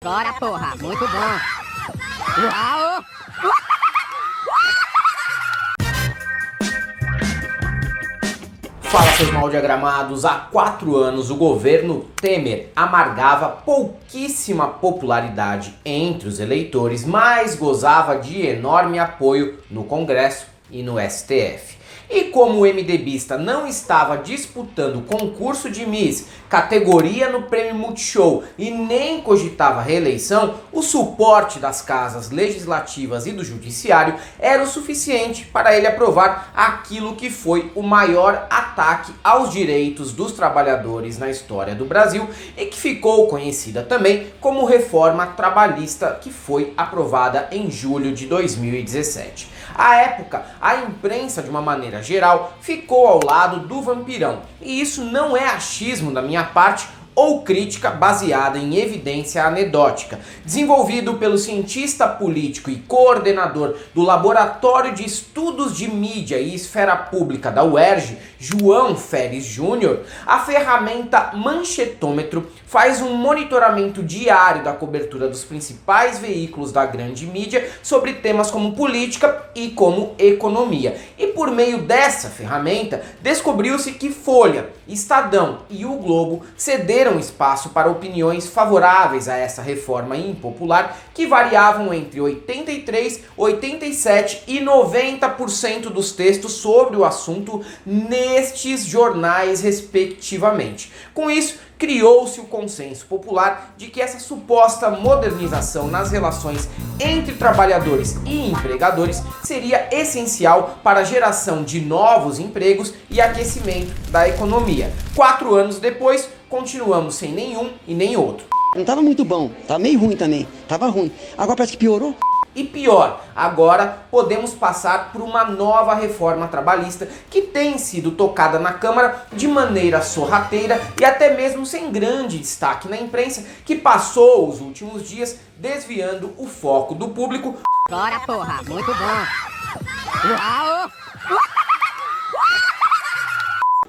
Bora, porra! Muito bom! Uau! Fala, seus mal diagramados. Há 4 anos o governo Temer amargava pouquíssima popularidade entre os eleitores, mas gozava de enorme apoio no Congresso e no STF. E como o MDBista não estava disputando concurso de Miss, categoria no Prêmio Multishow e nem cogitava reeleição, o suporte das casas legislativas e do judiciário era o suficiente para ele aprovar aquilo que foi o maior ataque aos direitos dos trabalhadores na história do Brasil e que ficou conhecida também como reforma trabalhista, que foi aprovada em julho de 2017. À época, a imprensa, de uma maneira geral, ficou ao lado do vampirão. E isso não é achismo da minha parte ou crítica baseada em evidência anedótica. Desenvolvido pelo cientista político e coordenador do Laboratório de Estudos de Mídia e Esfera Pública da UERJ, João Feres Júnior, a ferramenta Manchetômetro faz um monitoramento diário da cobertura dos principais veículos da grande mídia sobre temas como política e como economia. E por meio dessa ferramenta, descobriu-se que Folha, Estadão e o Globo cederam espaço para opiniões favoráveis a essa reforma impopular que variavam entre 83%, 87% e 90% dos textos sobre o assunto nestes jornais respectivamente. Com isso, criou-se o consenso popular de que essa suposta modernização nas relações entre trabalhadores e empregadores seria essencial para a geração de novos empregos e aquecimento da economia. 4 anos depois, continuamos sem nenhum e nem outro. Não tava muito bom, tava meio ruim também, tava ruim. Agora parece que piorou. E pior, agora podemos passar por uma nova reforma trabalhista que tem sido tocada na Câmara de maneira sorrateira e até mesmo sem grande destaque na imprensa, que passou os últimos dias desviando o foco do público. Bora, porra! Muito bom! Uau!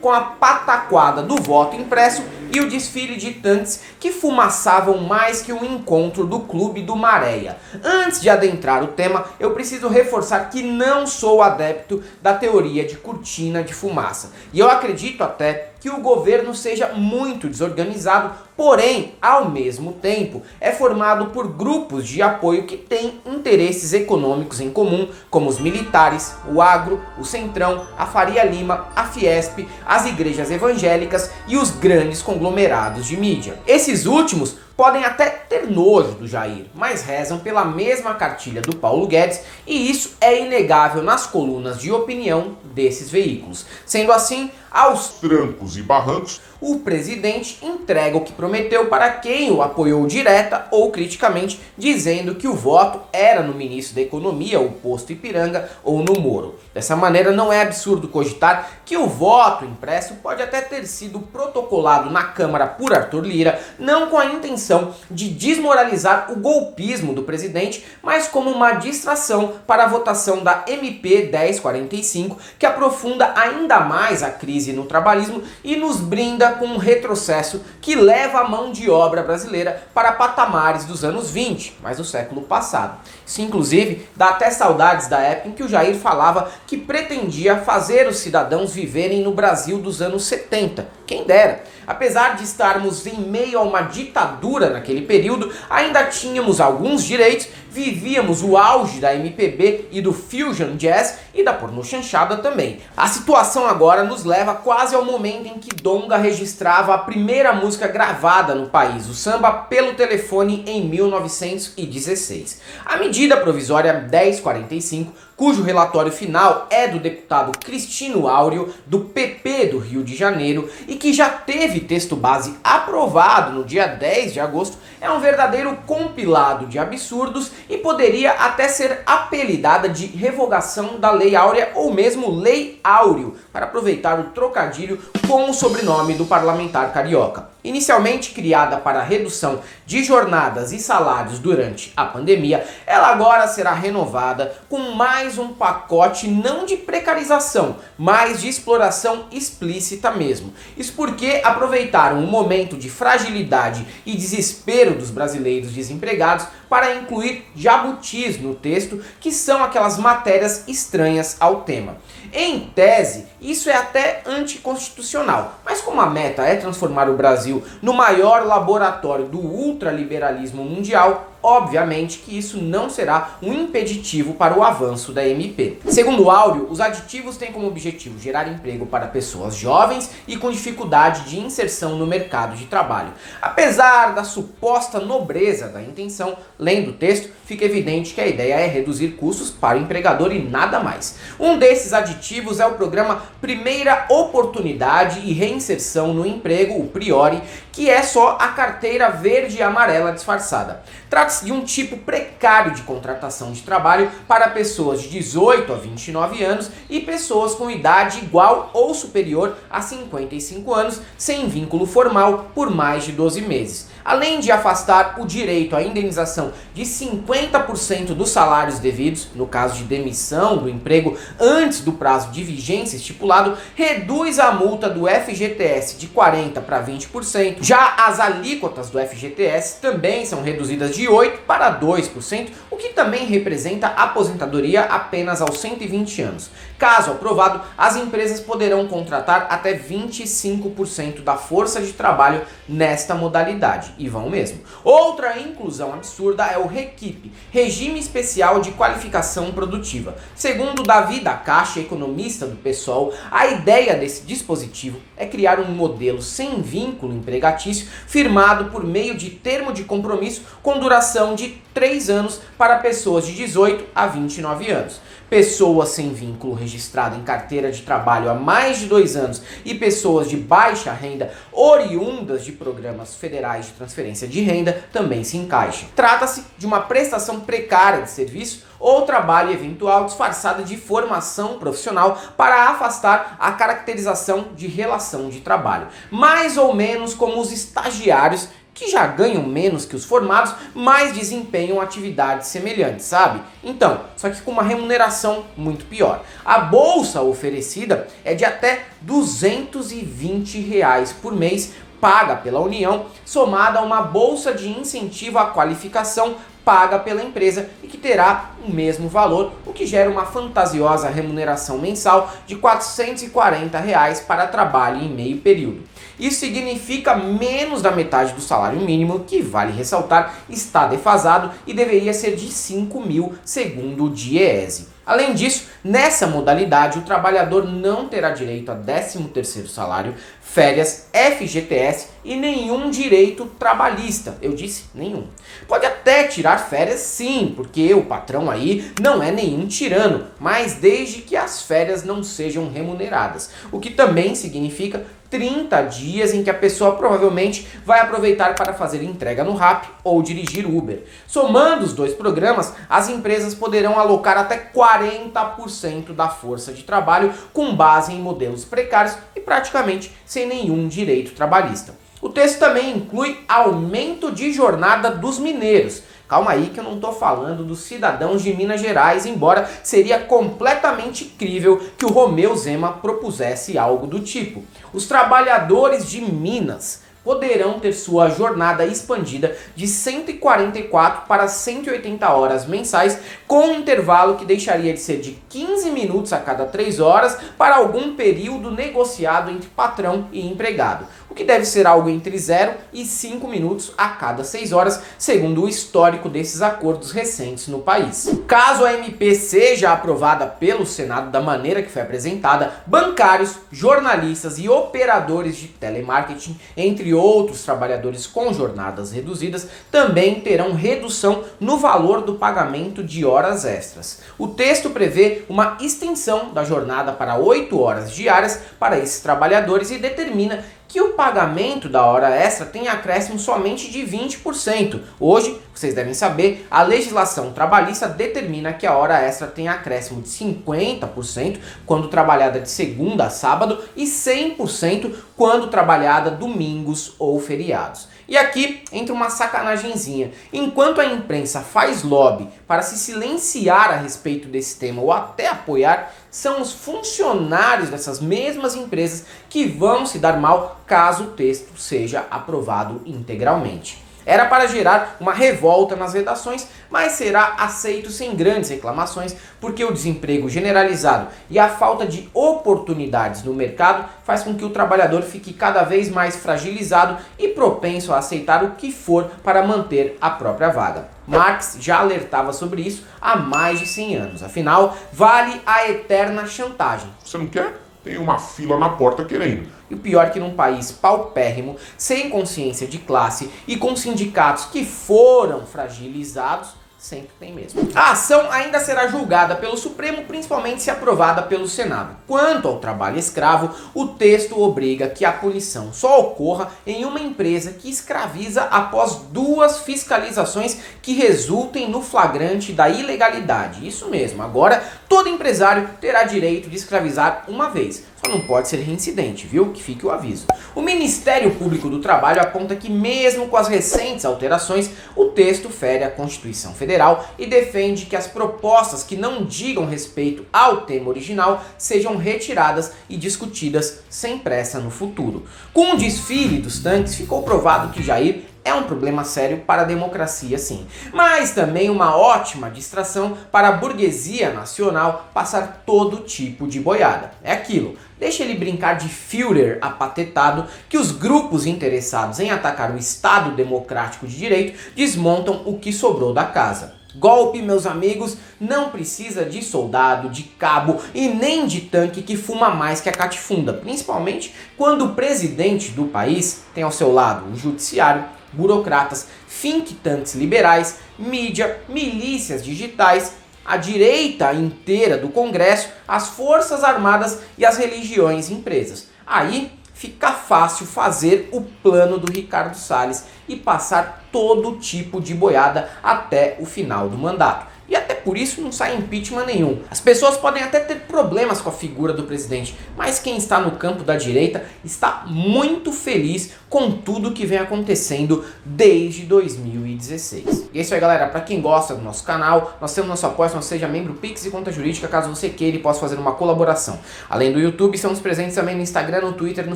Com a pataquada do voto impresso e o desfile de tanques que fumaçavam mais que um encontro do Clube do Maréia. Antes de adentrar o tema, eu preciso reforçar que não sou adepto da teoria de cortina de fumaça. E eu acredito até que o governo seja muito desorganizado, porém, ao mesmo tempo, é formado por grupos de apoio que têm interesses econômicos em comum, como os militares, o agro, o Centrão, a Faria Lima, a Fiesp, as igrejas evangélicas e os grandes conglomerados de mídia. Esses últimos podem até ter nojo do Jair, mas rezam pela mesma cartilha do Paulo Guedes, e isso é inegável nas colunas de opinião desses veículos. Sendo assim, aos trancos e barrancos, o presidente entrega o que prometeu para quem o apoiou direta ou criticamente, dizendo que o voto era no ministro da Economia, o posto Ipiranga, ou no Moro. Dessa maneira, não é absurdo cogitar que o voto impresso pode até ter sido protocolado na Câmara por Arthur Lira, não com a intenção de desmoralizar o golpismo do presidente, mas como uma distração para a votação da MP 1045, que aprofunda ainda mais a crise no trabalhismo e nos brinda com um retrocesso que leva a mão de obra brasileira para patamares dos anos 20, mas do século passado. Isso, inclusive, dá até saudades da época em que o Jair falava que pretendia fazer os cidadãos viverem no Brasil dos anos 70. Quem dera! Apesar de estarmos em meio a uma ditadura naquele período, ainda tínhamos alguns direitos, vivíamos o auge da MPB e do Fusion Jazz e da pornochanchada também. A situação agora nos leva quase ao momento em que Donga registrava a primeira música gravada no país, o samba pelo telefone, em 1916. A medida provisória 1045, cujo relatório final é do deputado Cristino Áureo, do PP do Rio de Janeiro, e que já teve texto base aprovado no dia 10 de agosto, é um verdadeiro compilado de absurdos e poderia até ser apelidada de revogação da Lei Áurea ou mesmo Lei Áureo, para aproveitar o trocadilho com o sobrenome do parlamentar carioca. Inicialmente criada para a redução de jornadas e salários durante a pandemia, ela agora será renovada com mais um pacote não de precarização, mas de exploração explícita mesmo. Isso porque aproveitaram o momento de fragilidade e desespero dos brasileiros desempregados para incluir jabutis no texto, que são aquelas matérias estranhas ao tema. Em tese, isso é até anticonstitucional, mas como a meta é transformar o Brasil no maior laboratório do ultraliberalismo mundial, obviamente que isso não será um impeditivo para o avanço da MP. Segundo Áureo, os aditivos têm como objetivo gerar emprego para pessoas jovens e com dificuldade de inserção no mercado de trabalho. Apesar da suposta nobreza da intenção, lendo o texto, fica evidente que a ideia é reduzir custos para o empregador e nada mais. Um desses aditivos é o programa Primeira Oportunidade e Reinserção no Emprego, o PRIORE, que é só a carteira verde e amarela disfarçada. Trata-se de um tipo precário de contratação de trabalho para pessoas de 18 a 29 anos e pessoas com idade igual ou superior a 55 anos, sem vínculo formal, por mais de 12 meses. Além de afastar o direito à indenização de 50% dos salários devidos, no caso de demissão do emprego antes do prazo de vigência estipulado, reduz a multa do FGTS de 40% para 20%. Já as alíquotas do FGTS também são reduzidas de 8% para 2%, o que também representa aposentadoria apenas aos 120 anos. Caso aprovado, as empresas poderão contratar até 25% da força de trabalho nesta modalidade. E vão mesmo. Outra inclusão absurda é o REQIP, Regime Especial de Qualificação Produtiva. Segundo Davi da Caixa, economista do PSOL, a ideia desse dispositivo é criar um modelo sem vínculo empregatício, firmado por meio de termo de compromisso com duração de 3 anos para pessoas de 18 a 29 anos. Pessoas sem vínculo registrado em carteira de trabalho há mais de 2 anos e pessoas de baixa renda oriundas de programas federais de transferência de renda também se encaixam. Trata-se de uma prestação precária de serviço ou trabalho eventual disfarçada de formação profissional para afastar a caracterização de relação de trabalho. Mais ou menos como os estagiários, que já ganham menos que os formados, mas desempenham atividades semelhantes, sabe? Então, só que com uma remuneração muito pior. A bolsa oferecida é de até R$ 220 por mês, paga pela União, somada a uma bolsa de incentivo à qualificação paga pela empresa e que terá o mesmo valor, o que gera uma fantasiosa remuneração mensal de R$ 440 para trabalho em meio período. Isso significa menos da metade do salário mínimo, que, vale ressaltar, está defasado e deveria ser de 5 mil, segundo o DIEESE. Além disso, nessa modalidade, o trabalhador não terá direito a 13º salário, férias, FGTS e nenhum direito trabalhista. Eu disse nenhum. Pode até tirar férias sim, porque o patrão aí não é nenhum tirano, mas desde que as férias não sejam remuneradas, o que também significa 30 dias em que a pessoa provavelmente vai aproveitar para fazer entrega no Rappi ou dirigir Uber. Somando os dois programas, as empresas poderão alocar até 40% da força de trabalho com base em modelos precários e praticamente sem nenhum direito trabalhista. O texto também inclui aumento de jornada dos mineiros. Calma aí que eu não estou falando dos cidadãos de Minas Gerais, embora seria completamente crível que o Romeu Zema propusesse algo do tipo. Os trabalhadores de Minas poderão ter sua jornada expandida de 144 para 180 horas mensais, com um intervalo que deixaria de ser de 15 minutos a cada 3 horas para algum período negociado entre patrão e empregado, o que deve ser algo entre 0 e 5 minutos a cada 6 horas, segundo o histórico desses acordos recentes no país. Caso a MP seja aprovada pelo Senado da maneira que foi apresentada, bancários, jornalistas e operadores de telemarketing, entre outros trabalhadores com jornadas reduzidas, também terão redução no valor do pagamento de horas extras. O texto prevê uma extensão da jornada para 8 horas diárias para esses trabalhadores e determina que o pagamento da hora extra tem acréscimo somente de 20%. Hoje, vocês devem saber, a legislação trabalhista determina que a hora extra tem acréscimo de 50% quando trabalhada de segunda a sábado e 100% quando trabalhada domingos ou feriados. E aqui entra uma sacanagemzinha. Enquanto a imprensa faz lobby para se silenciar a respeito desse tema ou até apoiar, são os funcionários dessas mesmas empresas que vão se dar mal caso o texto seja aprovado integralmente. Era para gerar uma revolta nas redações, mas será aceito sem grandes reclamações, porque o desemprego generalizado e a falta de oportunidades no mercado faz com que o trabalhador fique cada vez mais fragilizado e propenso a aceitar o que for para manter a própria vaga. Marx já alertava sobre isso há mais de 100 anos. Afinal, vale a eterna chantagem. Você não quer? Tem uma fila na porta querendo. E o pior é que num país paupérrimo, sem consciência de classe e com sindicatos que foram fragilizados, sempre tem mesmo. A ação ainda será julgada pelo Supremo, principalmente se aprovada pelo Senado. Quanto ao trabalho escravo, o texto obriga que a punição só ocorra em uma empresa que escraviza após 2 fiscalizações que resultem no flagrante da ilegalidade. Isso mesmo, agora todo empresário terá direito de escravizar uma vez. Só não pode ser reincidente, viu? Que fique o aviso. O Ministério Público do Trabalho aponta que mesmo com as recentes alterações, o texto fere a Constituição Federal e defende que as propostas que não digam respeito ao tema original sejam retiradas e discutidas sem pressa no futuro. Com o desfile dos tanques, ficou provado que Jair é um problema sério para a democracia, sim, mas também uma ótima distração para a burguesia nacional passar todo tipo de boiada. É aquilo, deixa ele brincar de Führer apatetado que os grupos interessados em atacar o Estado Democrático de Direito desmontam o que sobrou da casa. Golpe, meus amigos, não precisa de soldado, de cabo e nem de tanque que fuma mais que a catifunda, principalmente quando o presidente do país tem ao seu lado o judiciário, burocratas, think tanks liberais, mídia, milícias digitais, a direita inteira do Congresso, as Forças Armadas e as religiões impresas. Aí fica fácil fazer o plano do Ricardo Salles e passar todo tipo de boiada até o final do mandato. E até por isso não sai impeachment nenhum. As pessoas podem até ter problemas com a figura do presidente, mas quem está no campo da direita está muito feliz com tudo que vem acontecendo desde 2016. E é isso aí, galera. Para quem gosta do nosso canal, nós temos nosso apoio, não seja membro Pix e Conta Jurídica, caso você queira e possa fazer uma colaboração. Além do YouTube, estamos presentes também no Instagram, no Twitter, no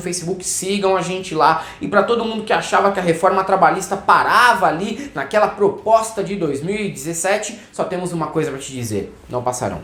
Facebook. Sigam a gente lá. E para todo mundo que achava que a reforma trabalhista parava ali naquela proposta de 2017, só temos uma coisa para te dizer: não passarão.